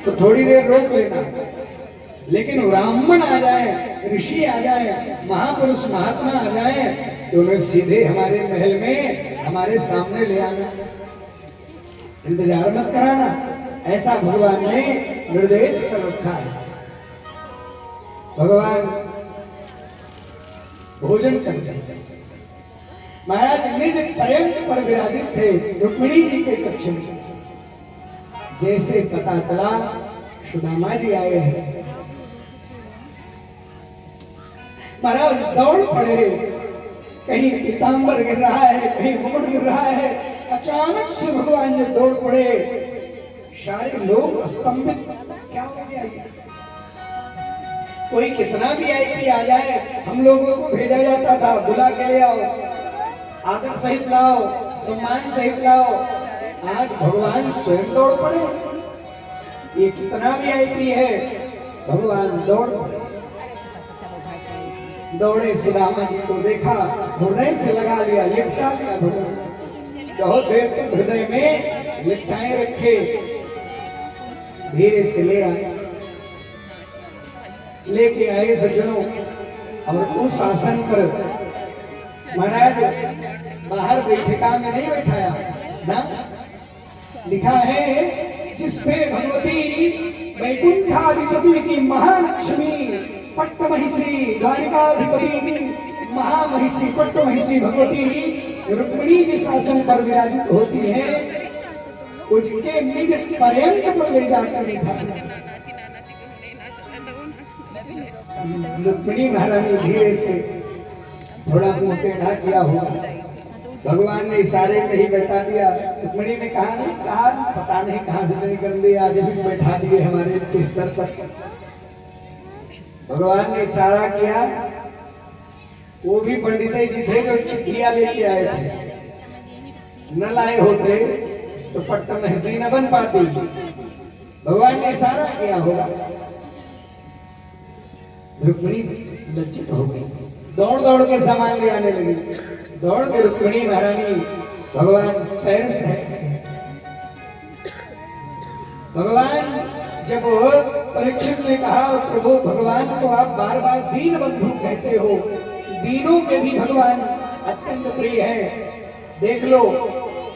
तो थोड़ी देर रोक लेना, लेकिन ब्राह्मण आ जाए, ऋषि आ जाए, महापुरुष महात्मा आ जाए तो उन्हें सीधे हमारे महल में हमारे सामने ले आना, इंतजार मत कराना। ऐसा भगवान ने निर्देश कर रखा है। भगवान भोजन करते महाराज निज पर्यंत पर विराजित थे रुक्मिणी जी के कक्ष में। जैसे पता चला सुदामा जी आए हैं, महाराज दौड़ पड़े। कहीं पीतांबर गिर रहा है, कहीं मुकुट गिर रहा है। अचानक से भगवान जब दौड़ पड़े, सारे लोग स्तंभित, क्या हो गया? कोई कितना भी आईपी आ जाए, हम लोगों को भेजा जाता था, बुला के ले आओ, आदर सहित लाओ, सम्मान सहित लाओ। आज भगवान स्वयं दौड़ पड़े। ये कितना भी आईपी है, भगवान दौड़ पड़े। दौड़े, सुदामा जी को देखा, हृदय से लगा लिया, लिपटा लिया। भगवान बहुत देर तक हृदय में लिपटाए रखे, धीरे से ले आए, लेके आए सज्जनों। और उस आसन पर महाराज बाहर बैठका में नहीं बैठाया ना, लिखा है जिसपे भगवती वैकुंठाधिपति की महालक्ष्मी पट्टमहिषी, द्वारिकाधिपति की महामहिषी पट्टमहिषी भगवती रुक्मिणी जिस आसन पर विराजित होती है, उसके निज पर्यंत पर ले जाकर बैठा। रुक्मिणी महारानी धीरे से थोड़ा मुंह टेढ़ा किया हुआ, भगवान ने इशारे में ही बैठा दिया। रुक्मिणी ने कहा नहीं, कहा पता नहीं कहां से नहीं कर दिया, आज भी बैठा दिए हमारे बिस्तर पर। भगवान ने इशारा किया। वो भी पंडित जी थे जो चिट्ठियां लेके आए थे, न लाए होते तो पट्टमहिषी न बन पाती। भगवान ने इशारा किया होगा। रुक्मिणी लज्जित हो गई, दौड़ दौड़ के सामान ले आने लगी। दौड़ के रुक्मिणी महारानी भगवान पैर से, भगवान जब परीक्षित ने कहा प्रभु भगवान को आप बार बार दीन बंधु कहते हो, दीनों के भी भगवान अत्यंत प्रिय है। देख लो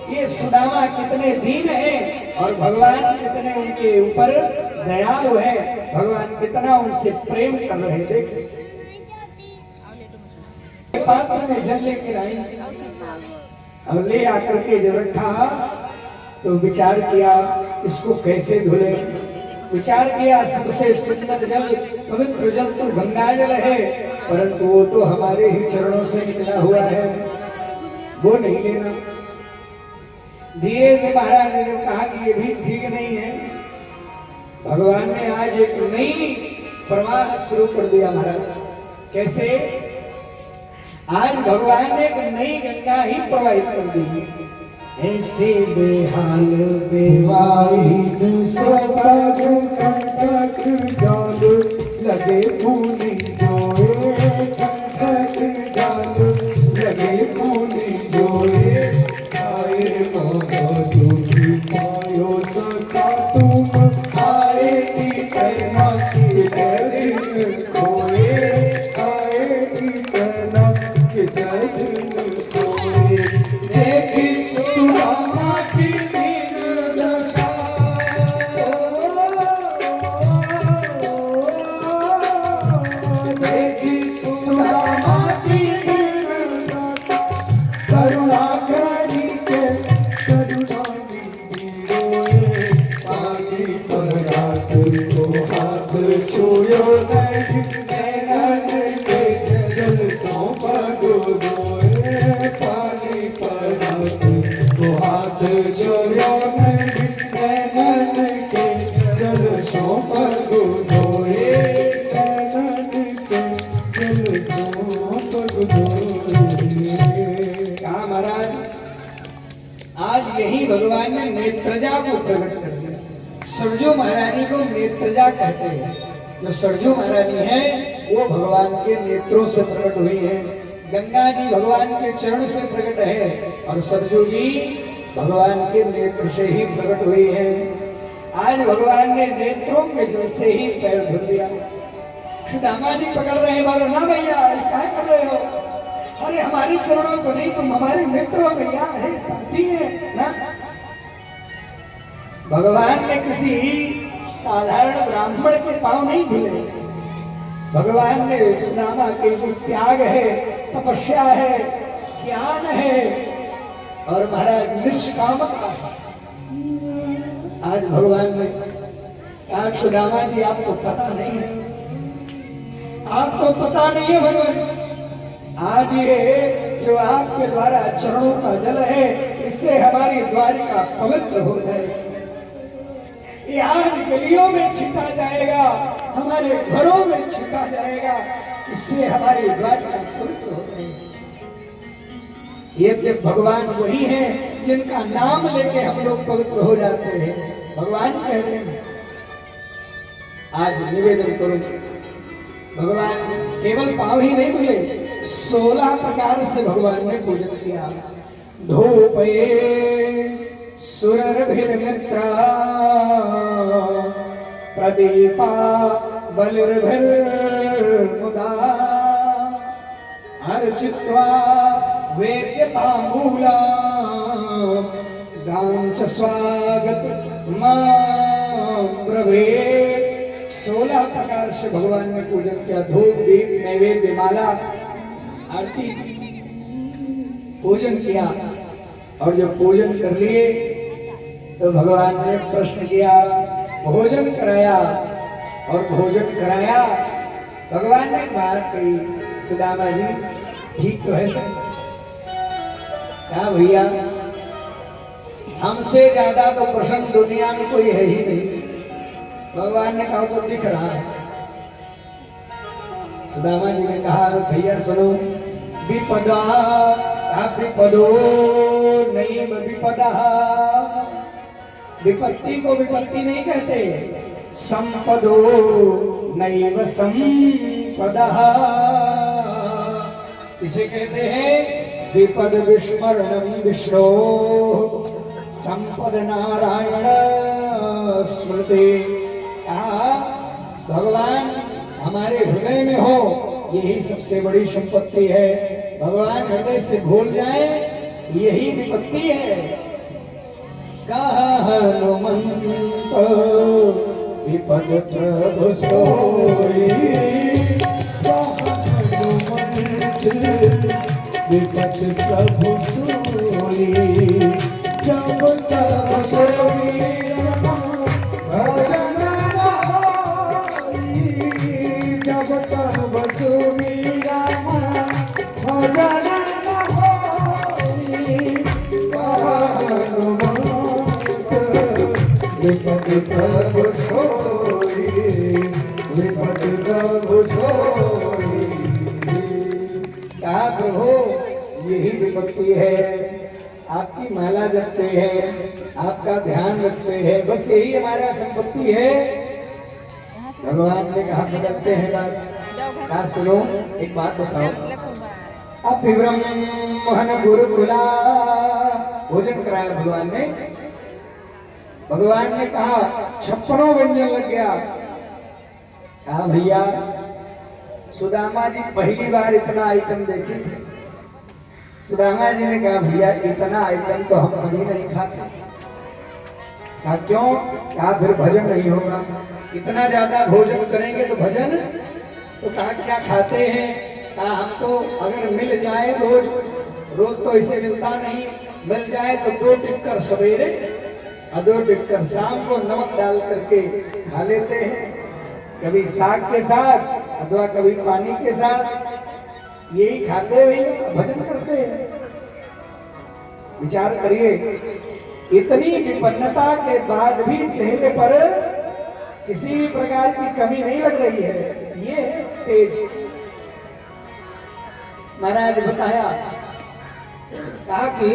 ये सुदामा कितने दीन हैं और भगवान कितने उनके ऊपर दयालु है, भगवान कितना उनसे प्रेम कर रहे हैं। देख पात्र में जल लेकर आई और ले आकर के जब रखा तो विचार किया इसको कैसे धुले। विचार किया सबसे सुंदर जल, पवित्र जल तो गंगा जल है, परंतु वो तो हमारे ही चरणों से निकला हुआ है, वो नहीं लेना। धीरे से महाराज ने कहा कि ये भी ठीक नहीं है। भगवान ने आज एक नई प्रवाह शुरू कर दिया महाराज। कैसे? आज भगवान ने एक नई गंगा ही प्रवाहित कर दी। ऐसे बेहाल बेवाहिद सोपाग कंटक डाल लगे फूली जोए, कंटक डाल लगे फूली जोए। आए मोह दुखी पायो सका तुम, आए की करना की डरिन खोए, आए की करना की डरिन खोए। देखी सुदामा की दीन दशा, देखी सुदामा की दीन दशा, करुणा करी के करुणा की रोए। पानी पर रात को हाथ छुयो नहीं, नैनन के जल सौंप रोए। पानी पर रात को हाथ छुयो नहीं, नैनन के जल सौंप रोए। नैनन के जल सौंप रोए। कहा महाराज आज यही भगवान ने नेत्रजा को प्रकट कर दिया। सरजू महारानी को नेत्रजा कहते हैं। जो सरजू महारानी है वो भगवान के नेत्रों से प्रकट हुई है। गंगा जी भगवान के चरण से प्रकट है और सरजू जी भगवान के नेत्र से ही प्रकट हुई है। आज भगवान ने नेत्रों के जल से ही पैर धुल दिया। सुदामा जी पकड़ रहे हैं, बोलो ना भैया ये क्या कर रहे हो? अरे हमारे चरणों को नहीं, तुम हमारे मित्र हो भैया, है साथी है ना। भगवान ने किसी साधारण ब्राह्मण के पांव नहीं धुले। भगवान ने सुदामा के जो त्याग है, तपस्या है, ज्ञान है और महाराज निष्कामता है, आज भगवान ने कहा सुदामा जी आपको पता नहीं है, आपको पता नहीं है भगवान, आज ये जो आपके द्वारा चरणों का जल है इससे हमारी द्वारिका पवित्र हो जाएगी। ये आज गलियों में छिटा जाएगा, हमारे घरों में छिटा जाएगा, इससे हमारी द्वारिका पवित्र हो जाएगी। ये भगवान वही हैं जिनका नाम लेके हम लोग पवित्र हो जाते हैं। भगवान कहते हैं, आज निवेदन करूं, भगवान केवल पांव ही नहीं धुले, 16 प्रकार से भगवान ने पूजन किया। धूपे सुरर्भिर्मित्रा प्रदीपा बलिर्भिर्मुदा अर्चित्वा वेद्यताम्बूला गांच स्वागत ब्रवेद। 16 प्रकार से भगवान ने पूजन किया। धूप दीप नैवेद्य माला आरती पूजन किया और जब पूजन कर लिए तो भगवान ने प्रश्न किया, भोजन कराया और भोजन कराया। भगवान ने बात कही, सुदामा जी ठीक तो है सर? क्या भैया, हमसे ज्यादा तो प्रसन्न दुनिया में कोई है ही नहीं। भगवान ने कहा तो दिख रहा है। सुदामा जी ने कहा भैया सुनो, विपदा विपदो नहीं विपदा, विपत्ति को विपत्ति नहीं कहते, संपदो नैव संपदा, इसे कहते हैं विपद विस्मरणम विष्णु संपद नारायण स्मृति। भगवान हमारे हृदय में हो, यही सबसे बड़ी संपत्ति है। भगवान हृदय से भूल जाए, यही विपत्ति है। हनुमंत विपद प्रभु सोई, विपद प्रभु सोई, जब तब सोई भजन जब तब सोई राम भजन विपद प्रभु सोई, विपद प्रभु सोई। क्या प्रभु यही विपत्ति है, आपकी माला जपते हैं, आपका ध्यान रखते हैं, बस यही हमारा संपत्ति है। भगवान ने कहा बदलते हैं बात। क्या सुनो, एक बात बताओ, अब ब्रह्मन गुरुकुला भोजन कराया भगवान ने। भगवान ने कहा 56 व्यंजन लग गया। कहा भैया, सुदामा जी पहली बार इतना आइटम देखे थे। सुदामा जी ने कहा भैया इतना आइटम तो हम कभी नहीं खाते। कहा क्यों? कहा फिर भजन नहीं होगा, इतना ज्यादा भोजन करेंगे तो भजन। तो कहा क्या खाते हैं? कहा हम तो अगर मिल जाए रोज, रोज तो इसे मिलता नहीं, मिल जाए तो 2 टिक्कर सवेरे और 2 टिक्कर शाम को नमक डाल करके खा लेते हैं, कभी साग के साथ अथवा कभी पानी के साथ, यही खाते हुए भजन करते हैं। विचार करिए, इतनी विपन्नता के बाद भी चेहरे पर किसी भी प्रकार की कमी नहीं लग रही है। ये तेज महाराज बताया, कहा कि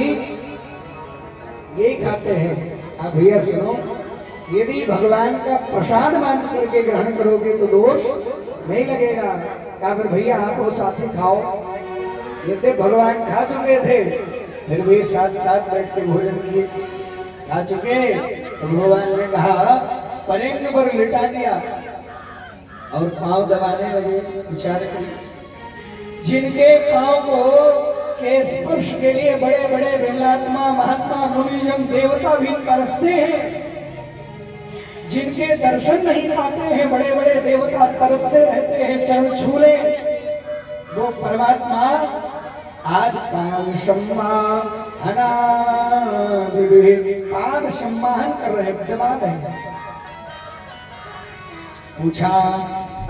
यही खाते हैं। अब भैया सुनो, यदि भगवान का प्रसाद मान करके ग्रहण करोगे तो दोष नहीं लगेगा। कहा फिर भैया आप वो साथी खाओ। यदि भगवान खा चुके थे, फिर भी साथ साथ बैठ के भोजन किए, खा चुके तो भगवान ने कहा परेंग पर लिटा दिया और पांव दबाने लगे। विचार करिए, जिनके पांव को के स्पर्श के लिए बड़े बड़े विमलात्मा महात्मा मुनिजन देवता भी तरसते हैं, जिनके दर्शन नहीं पाते हैं बड़े बड़े देवता तरसते रहते हैं चरण छू ले, वो परमात्मा आज पाद सम्मान पाद सम्मान कर रहे हैं, दबा रहे हैं। पूछा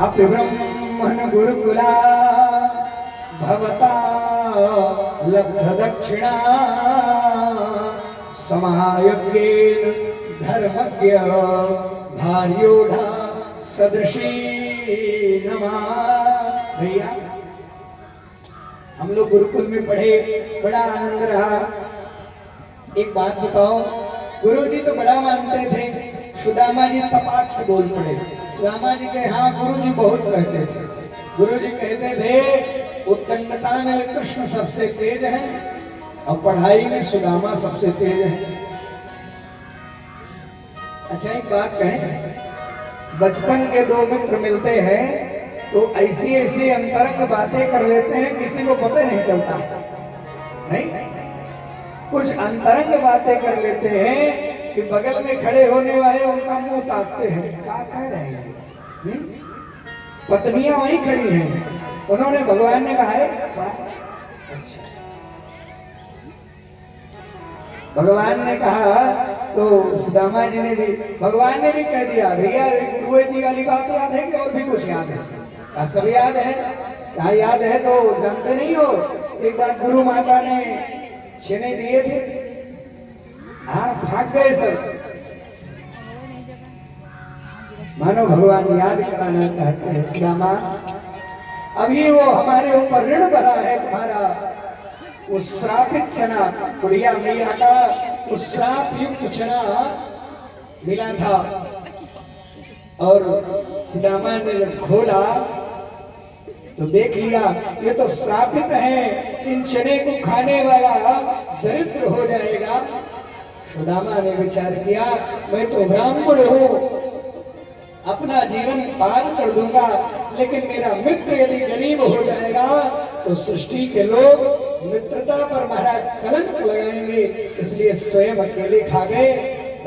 अपि ब्रह्मण गुरुकुला भवता लब्ध दक्षिणा समायज्ञेन धर्मज्ञ भार्योढ़ा सदृशी नमा। भैया हम लोग गुरुकुल में पढ़े, बड़ा आनंद रहा। एक बात बताओ, गुरुजी तो बड़ा मानते थे, सुदामा जी तपाक से बोल पड़े। सुदामा जी के हाँ गुरुजी बहुत कहते थे। गुरुजी कहते थे उत्तंडता में कृष्ण सबसे तेज है और पढ़ाई में सुदामा सबसे तेज है। अच्छा एक बात कहें, बचपन के दो मित्र मिलते हैं तो ऐसी ऐसी अंतरंग बातें कर लेते हैं किसी को पता नहीं चलता, नहीं कुछ अंतरंग बातें कर लेते हैं कि बगल में खड़े होने वाले उनका मुंह ताकते हैं, क्या कह रहे हैं। पत्नियां वहीं खड़ी हैं, उन्होंने भगवान ने कहा है अच्छा, भगवान ने कहा तो सुदामा जी ने भी, भगवान ने भी कह दिया भैया गुरु जी वाली बात याद है कि और भी कुछ याद है? सब याद है। क्या याद है तो जानते नहीं हो, एक बार गुरु माता ने छेने दिए थे, हाँ भाग गए सब। मानो भगवान याद कराना चाहते हैं, सुदामा अभी वो हमारे ऊपर ऋण भरा है तुम्हारा, वो श्रापित चना कुड़िया मैया का वो श्राप युक्त चना मिला था, और सुदामा ने जब खोला तो देख लिया ये तो श्रापित है, इन चने को खाने वाला दरिद्र हो जाएगा। सुदामा ने विचार किया मैं तो ब्राह्मण हूँ, अपना जीवन पार कर दूंगा, लेकिन मेरा मित्र यदि गरीब हो जाएगा तो सृष्टि के लोग मित्रता पर महाराज कलंक लगाएंगे, इसलिए स्वयं अकेले खा गए।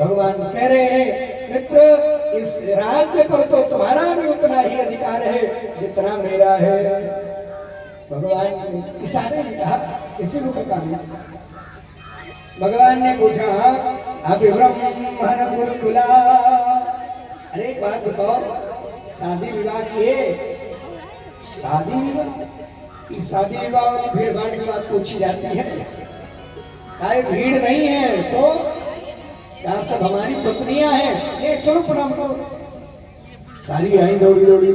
भगवान कह रहे हैं मित्र इस राज्य पर तो तुम्हारा भी उतना ही अधिकार है जितना मेरा है। भगवान ने इशारे में कहा, किसी को पता नहीं। भगवान ने पूछा अभी ब्रह्मण गुरुकुला, अरे एक बात बताओ, शादी विवाह किए? शादी विवाह, इस शादी विवाह वाली भीड़ भाड़ की बात पूछी जाती है? अरे भीड़ नहीं है तो क्या सब हमारी पत्नियां हैं? ये चलो प्रणाम करो। सारी आई दौड़ी दौड़ी,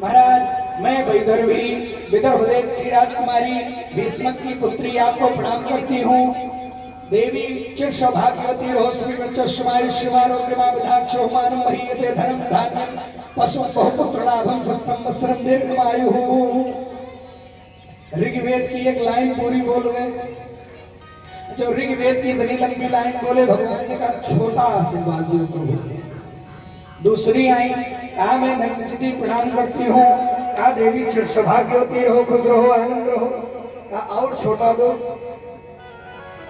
महाराज मैं वैदर्भी विदर्भ देश की राजकुमारी भीष्मक की पुत्री आपको प्रणाम करती हूँ। देवी चिर सौभाग्यवती रहो, श्री विधाक्षो मानम महीयते धर्म धान्यम पशु बहुपुत्र लाभम सत्संवत्सरम दीर्घमायु। ऋग्वेद की एक लाइन पूरी बोल गए, जो ऋग्वेद की इतनी लंबी लाइन बोले, भगवान ने कहा छोटा आशीर्वाद दियो प्रभु। दूसरी आई, कहा मैं नंदिनी प्रणाम करती हूँ, कहा देवी चिर सौभाग्यवती रहो, खुश रहो, आनंद रहो, कहा और छोटा दो।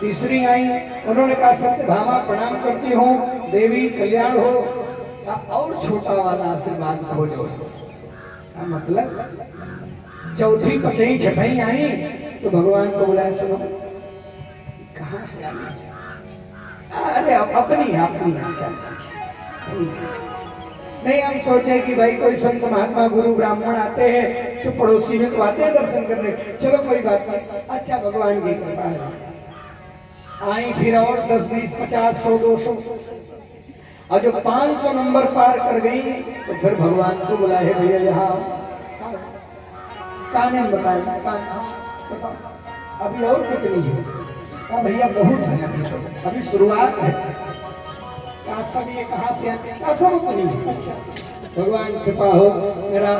तीसरी आई, उन्होंने कहा सत्यभामा प्रणाम करती हूँ, देवी कल्याण हो, कहा और छोटा वाला आशीर्वाद खोजो। मतलब चौथी पचई छठई आई तो भगवान को बुलाया, सुनो कहाँ से आई? अरे अपनी अपनी अच्छा नहीं, हम सोचे कि भाई कोई संत महात्मा गुरु ब्राह्मण आते हैं तो पड़ोसी में तो आते हैं दर्शन करने, चलो कोई बात नहीं। अच्छा भगवान की कृपा है, आई फिर और 10 20 50 100 200, और जो 500 नंबर पार कर गई तो फिर भगवान को बुलाए, भैया यहाँ का नाम बताए, बताओ अभी और कितनी है? हाँ भैया बहुत है, अभी शुरुआत है। क्या सब ये कहाँ से क्या सब उतनी है? अच्छा भगवान कृपा हो, मेरा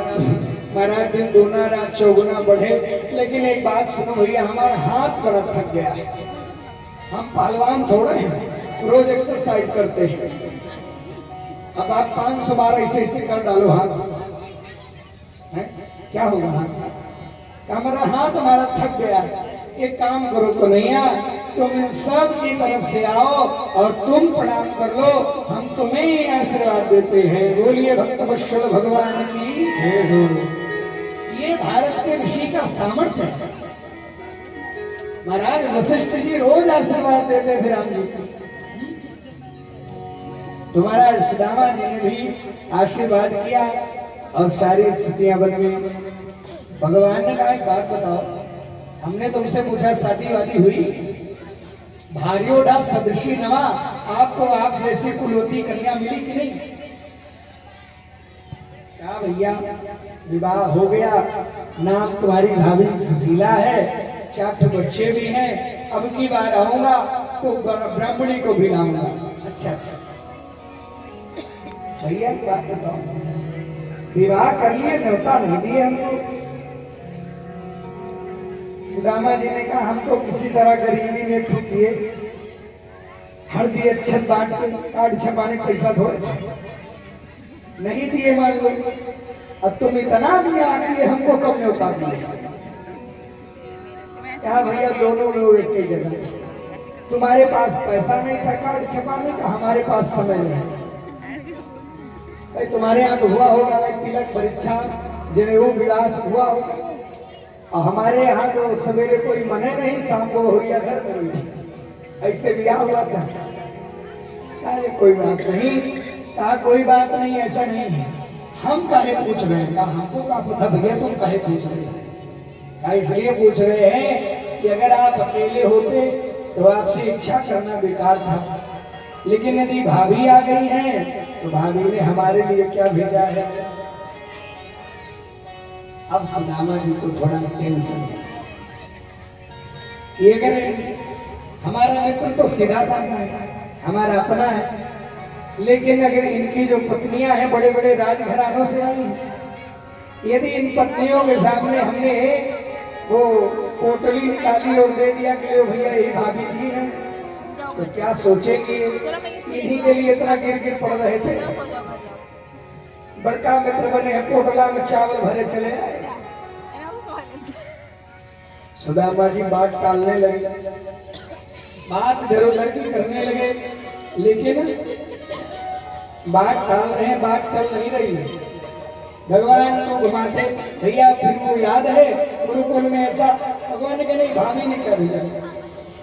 महाराज दिन दूना रात चौगुना बढ़े। लेकिन एक बात सुनो भैया, हमारा हाथ बड़ा थक गया है, हम पहलवान थोड़े हैं, रोज एक्सरसाइज करते हैं। अब आप 500 बार ऐसे ऐसे कर डालो हाथ, है? क्या होगा? हाथ हमारा, हाथ हमारा थक गया है। एक काम करो तो नहीं तुम इन सब की तरफ से आओ और तुम प्रणाम कर लो, हम तुम्हें ही आशीर्वाद देते हैं। बोलिए भक्तवत्सल भगवान की जय हो। ये भारत के ऋषि का सामर्थ्य है। महाराज वशिष्ठ जी रोज आशीर्वाद देते थे राम जी को। तुम्हारा सुदामा जी ने भी आशीर्वाद किया और सारी स्थितियां बन गई। भगवान ने कहा एक बात बताओ, हमने तुमसे पूछा शादी वादी हुई? भार्योडा सदृशी नवा, आपको आप जैसी कुलवती कन्या मिली कि नहीं? क्या भैया विवाह हो गया, नाम तुम्हारी भाभी सुशीला है, 4 बच्चे भी हैं, अब की बार आऊंगा तो ब्राह्मणी को भी लाऊंगा। अच्छा अच्छा भैया बात बताओ, विवाह कर लिए, न्योता नहीं दिए हमको। सुदामा जी ने कहा हम तो किसी तरह गरीबी में ठुकिए, हल्दी अच्छत बांट के कार्ड छपाने पैसा थोड़े नहीं दिए मान लो। अब तुम इतना भी आके हमको कब न्योता दिए? क्या भैया दोनों लोग एक ही जगह। तुम्हारे पास पैसा नहीं था कार्ड छपाने का, हमारे पास समय नहीं। भाई तुम्हारे यहाँ तो हुआ होगा भाई तिलक परीक्षा जनेऊ विलास हुआ होगा, और हमारे यहाँ तो सवेरे कोई मने नहीं, शाम को हो गया घर में ऐसे ब्याह हुआ सा। अरे कोई बात नहीं, कहा कोई बात नहीं, ऐसा नहीं है। हम काहे पूछ रहे हैं? कहा हमको क्या पता भैया तुम काहे पूछ रहे हैं? कहा इसलिए पूछ रहे हैं कि अगर आप अकेले होते तो आपसे इच्छा करना बेकार था, लेकिन यदि भाभी आ गई हैं तो भाभी ने हमारे लिए क्या भेजा है। अब सुदामा जी को थोड़ा टेंशन है कि अगर हमारा मित्र तो सीधा साधा है, हमारा अपना है, लेकिन अगर इनकी जो पत्नियां हैं बड़े बड़े राजघरानों से आई हैं, यदि इन पत्नियों के सामने हमने वो पोटली निकाली और दे दिया कि लो भैया यही भाभी की है, तो क्या सोचेंगे? इन्हीं के लिए इतना गिर गिर पड़ रहे थे। बड़का मित्र बने हैं, पोटला में चावल भरे चले आए। सुदामा जी बात टालने लगे, बात इधर उधर की करने लगे, लेकिन बात टाल रहे हैं, बात टल नहीं रही है। भगवान को घुमाते, भैया फिर वो याद है गुरुकुल में ऐसा? भगवान ने कहा नहीं, भाभी ने क्या भेजा।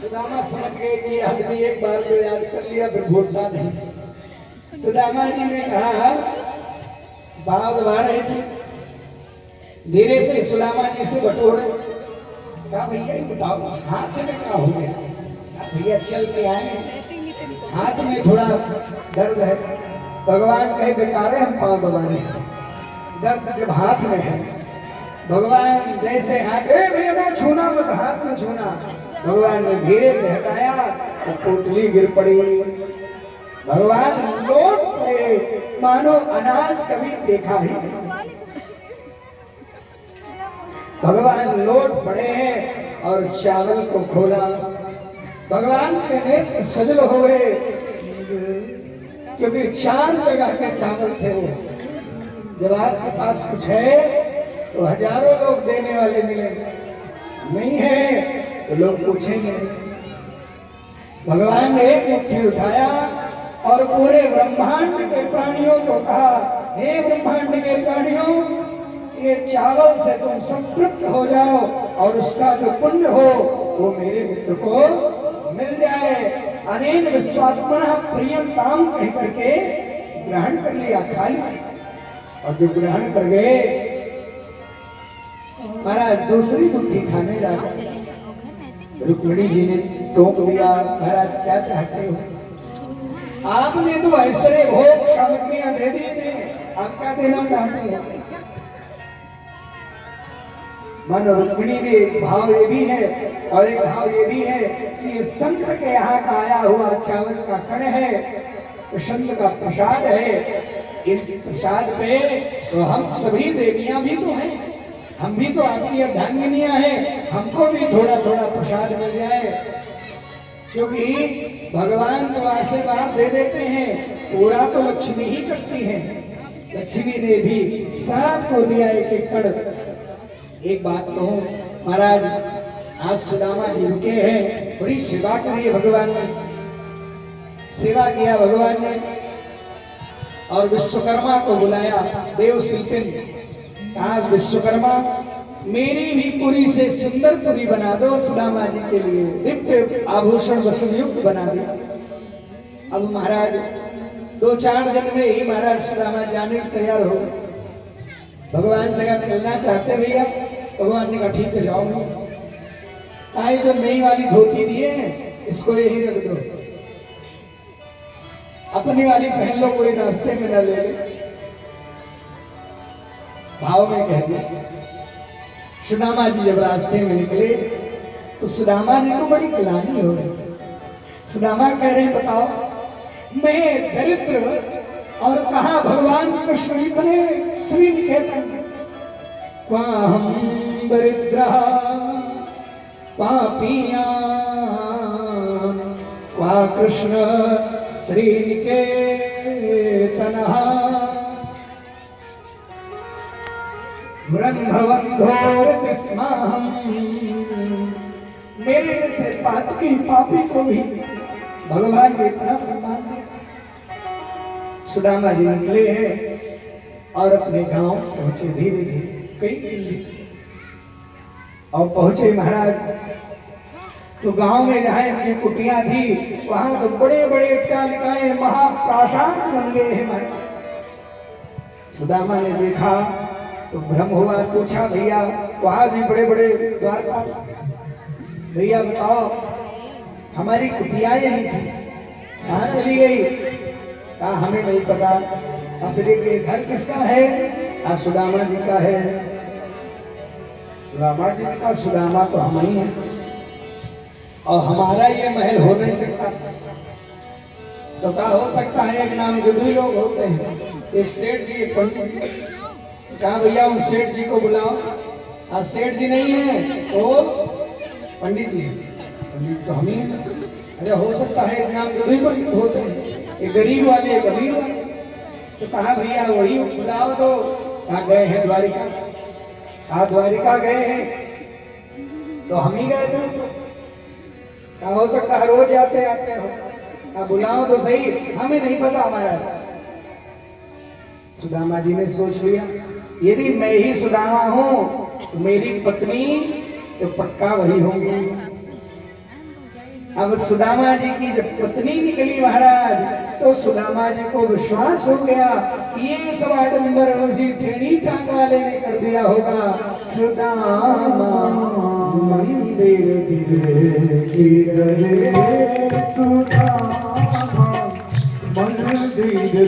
सुदामा समझ गए कि आदमी एक बार तो याद कर लिया फिर भूलता नहीं। सुदामा जी ने कहा बात दबा रहे थे, धीरे से सुदामा जी से बटोरे। कहा भैया ये बताओ हाथ में क्या हो गया? भैया चल के आए, हाथ में थोड़ा दर्द है। भगवान कहे बेकार है हम पाँव दबा रहे हैं, दर्द जब हाथ में है। भगवान जैसे हाथ, भैया मैं छूना मत, हाथ में छूना। भगवान ने धीरे से हटाया तो पोटली गिर पड़ी। भगवान लौट पड़े मानो अनाज कभी देखा ही नहीं। भगवान लौट पड़े हैं और चावल को खोला। भगवान के नेत्र सजल हो गए, क्योंकि 4 जगह के चावल थे वो। जब आपके पास कुछ है तो हजारों लोग देने वाले मिलेंगे, नहीं है तो लोग पूछेंगे। भगवान ने एक मुट्ठी उठाया और पूरे ब्रह्मांड के प्राणियों को कहा, हे ब्रह्मांड के प्राणियों, ये चावल से तुम संतृप्त हो जाओ और उसका जो पुण्य हो वो मेरे मित्र को मिल जाए। अनेन विश्वात्मनः प्रियंताम कह करके ग्रहण कर लिया, खा लिया। और जो ग्रहण कर गए, महाराज दूसरी मुट्ठी खाने लगा। रुक्मिणी जी ने टोक दिया, महाराज क्या चाहते हो? आपने तो ऐश्वर्य भोग सामग्रियां दे दी ने, आप क्या देना चाहते हो? मन रुक्मिणी में एक भाव ये भी है और एक भाव ये भी है कि ये शंकर के यहाँ का आया हुआ चावल का कण है, तो शंकर का प्रसाद है। इस प्रसाद पे तो हम सभी देवियां भी तो हैं, हम भी तो आपकी अर्धांगिनियां हैं, हमको भी थोड़ा थोड़ा प्रसाद मिल जाए। क्योंकि भगवान तो आशीर्वाद दे देते हैं, पूरा तो लक्ष्मी ही करती है। लक्ष्मी ने भी सबको दिया एक एक कड़। एक बात कहूं महाराज, आज सुदामा जी रुके हैं, बड़ी सेवा करी है भगवान ने, सेवा किया भगवान ने। और विश्वकर्मा को बुलाया, देव शिल्पिन, आज विश्वकर्मा मेरी भी पुरी से सुंदर पुरी बना दो सुदामा जी के लिए, दिव्य आभूषण वसन युक्त बना दिया। अब महाराज 2-4 दिन में ही महाराज सुदामा जाने को तैयार हो गए। भगवान से कहा चलना चाहते भैया? भगवान ने कहा ठीक है जाओ। आई जो नई वाली धोती दिए हैं इसको यही रख दो, अपनी वाली पहन लो, कोई रास्ते में न ले ले। भाव में कह दिया। सुदामा जी जब रास्ते में निकले तो सुदामा जी को बड़ी ग्लानि हो गई। सुदामा कह रहे बताओ मैं दरिद्र और कहा भगवान कृष्ण इतने श्री निकेतन, हम दरिद्र पापियां वा कृष्ण श्री निकेतन ब्रह्मबंधोर स्माहम। मेरे जैसे पापी पापी को भी भगवान ने इतना सम्मान दिया। सुदामा जी निकले हैं और अपने गांव पहुंचे धीरे धीरे, कई दिन और पहुंचे महाराज। तो गांव में जहां इनकी कुटियां थी वहां तो बड़े बड़े अट्टालिकाएं महाप्रासाद बन गए हैं महाराज। सुदामा ने देखा तो भ्रम हुआ, पूछा भैया वहां भी बड़े बड़े द्वारपाल, भैया बताओ हमारी कुटिया यही थी, कहाँ चली गई? कहा हमें नहीं पता। अपने के घर किसका है? सुदामा जी का है। सुदामा जी का, सुदामा तो हम ही हैं और हमारा ये महल हो नहीं सकता। तो क्या हो सकता है? एक नाम के 2 लोग होते हैं, एक सेठ जी एक पंडित जी। कहा भैया उन सेठ जी को बुलाओ। आज सेठ जी नहीं है तो पंडित जी, पंडित तो हम ही हैं। अरे हो सकता है एक नाम के 2 पंडित होते हैं, एक गरीब वाले एक अमीर वाले। तो कहा भैया वही बुलाओ। तो कहा गए हैं द्वारिका। कहा द्वारिका गए हैं तो हम ही गए थे। कहा हो सकता है रोज जाते आते हो। कहा बुलाओ तो सही, हमें नहीं पता हमारा। सुदामा जी ने सोच लिया यदि मैं ही सुदामा हूं तो मेरी पत्नी तो पक्का वही होंगी। अब सुदामा जी की जब पत्नी निकली महाराज तो सुदामा जी को विश्वास हो गया ये सब आडंबर उसी टेढ़ी टांग वाले ने कर दिया होगा। सुदामा मंदिर सुदामा मंदिर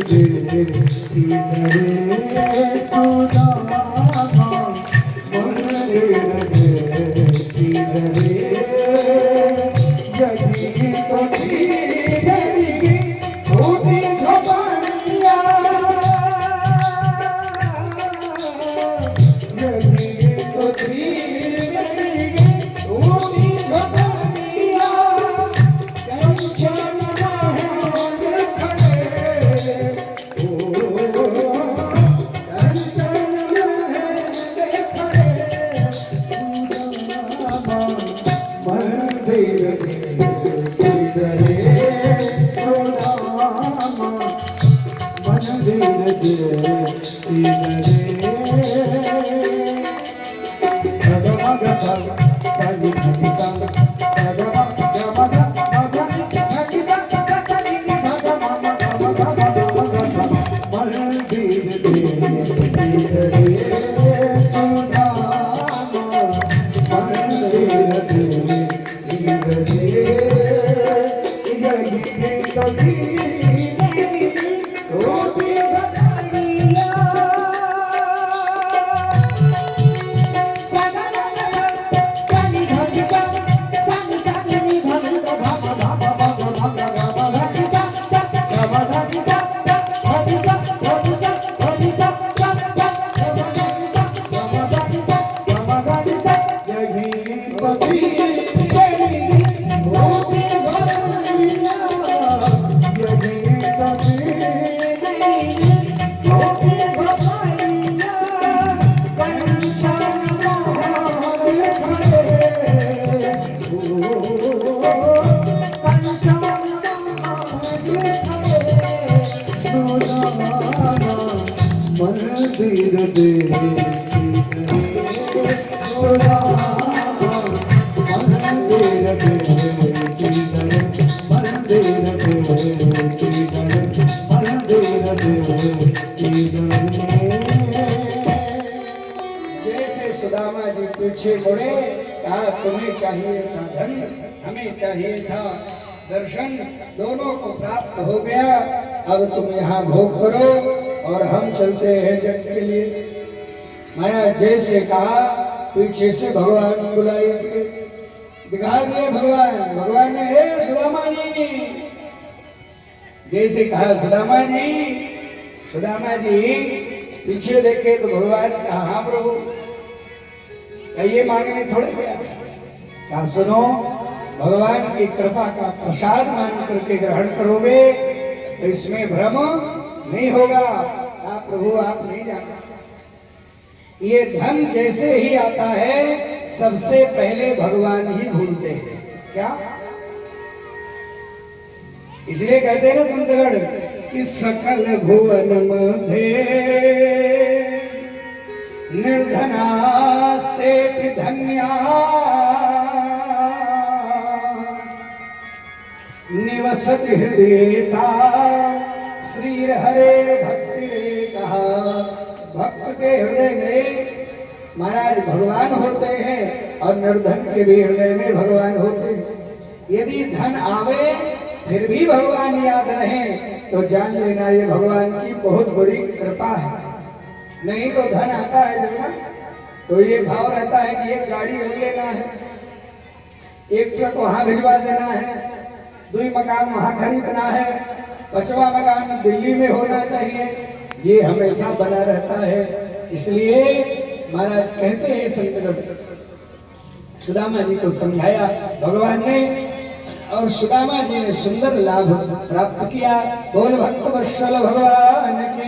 मंदिर देखी सुदामा मंदिर देखी मंदिर जैसे सुदामा जी पीछे मुड़े कहा तुम्हें चाहिए था धन, हमें चाहिए था दर्शन, दोनों को प्राप्त हो गया। अब तुम यहाँ भोग करो और हम चलते हैं जग के लिए। माया जैसे कहा पीछे से भगवान बुलाई दिखा दिए भगवान। भगवान ने हे सुदामा जी, जैसे कहा सुदामा जी पीछे देखे तो भगवान कहा हाँ प्रभु, ये मांगने थोड़े गया। कहा सुनो, भगवान की कृपा का प्रसाद मान करके ग्रहण करोगे तो इसमें भ्रम नहीं होगा। आप प्रभु आप नहीं जानते, ये धन जैसे ही आता है सबसे पहले भगवान ही भूलते हैं। क्या? इसलिए कहते हैं ना संतगण कि सकल भुवन मध्य निर्धनास्ते धन्या निवसत हृदय सा श्री हरे भक्ति रे कहा। भक्त के हृदय में महाराज भगवान होते हैं और निर्धन के भी हृदय में भगवान होते हैं। यदि धन आवे फिर भी भगवान याद रहे तो जान लेना ये भगवान की बहुत बड़ी कृपा है। नहीं तो धन आता है जब तो ये भाव रहता है कि एक गाड़ी ले लेना है, एक ट्रक वहां भिजवा देना है, 2 मकान वहां खरीदना है, 5वां मकान दिल्ली में होना चाहिए, ये हमेशा बना रहता है। इसलिए महाराज कहते हैं संत सुदामा जी को समझाया भगवान ने और सुदामा जी ने सुंदर लाभ प्राप्त किया। बोल भक्त वत्सल भगवान की